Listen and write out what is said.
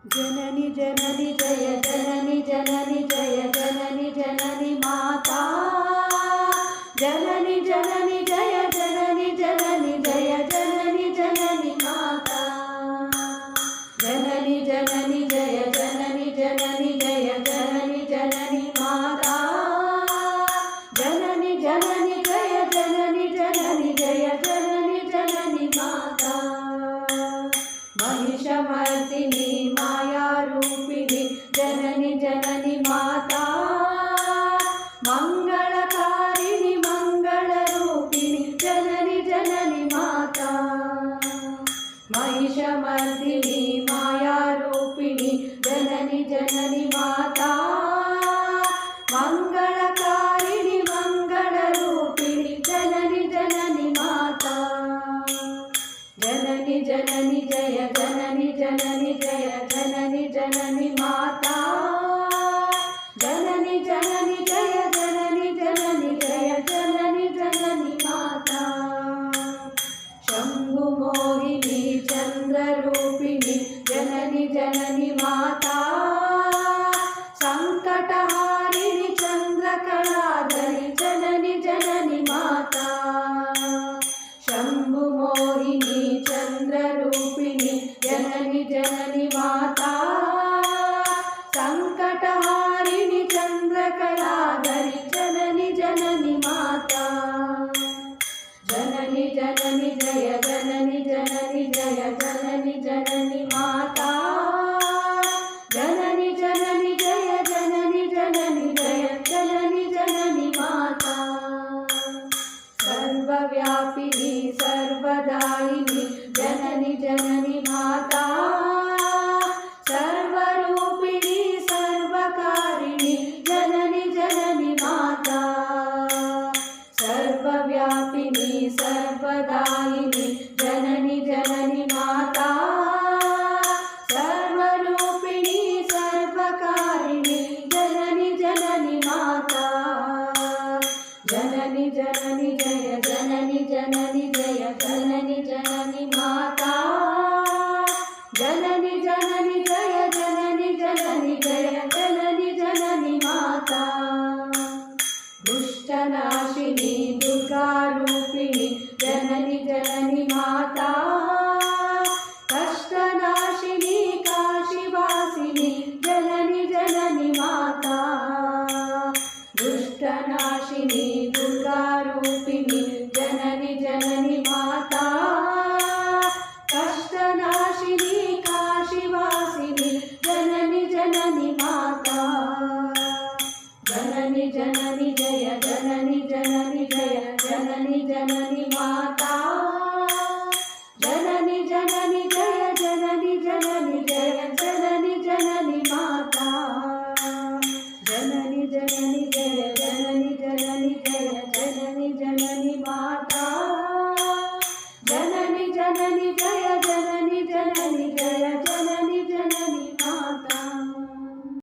जननी जननी जय जननी जननी जय जननी जननी माता जननी जननी जय जननी जननी जय जननी जननी माता जननी जननी जय जननी जननी जय जननी जननी माता जननी जननी जय जननी जननी जय जननी जननी माता महिषमर्दिनी माया रूपिणी जननी जननी माता मंगलकारिणी मंगल रूपिणी जननी जननी माता महिषमर्दिनी माया रूपिणी जननी जननी माता मंगलकारिणी मंगल रूपिणी जननी जननी माता जननी जननी जय जननी जननी जय जननी जननी माता जननी जननी जय जननी जननी जय जननी जननी माता शंभु मोहिनी चंद्र रूपिणी जननी जननी माता संकटहारिणी चंद्रकलाधरी जननी जननी माता शंभु मोहिनी चंद्र रूपिणी जननी जननी माता संकटहारिणी चंद्रकलाधरी जननी जननी माता जननी जननी जय जननी जननी जय जननी जननी माता जननी जननी जय जननी जननी जय जननी जननी माता सर्वव्यापिनी सर्वदायिनी जननी जननी माता सर्वरूपिणी सर्वकारिणी जननी जननी माता सर्वव्यापिनी सर्वदायिनी जननी जननी माता सर्वरूपिणी सर्वकारिणी जननी जननी माता जननी जननी जय जननी जननी जय जननी जननी माता जननी जननी जय जननी जननी जय जननी जननी माता दुष्टनाशिनी दुर्गा रूपिणी जननी जननी माता कष्टनाशिनी काशीवासिनी जननी जननी माता दुष्टनाशिनी दुर्गा रूपिणी जननी जननी माता कष्टनाशिनी काशीवासिनी जननी जननी माता जननी जननी जय जननी जननी जय जननी जननी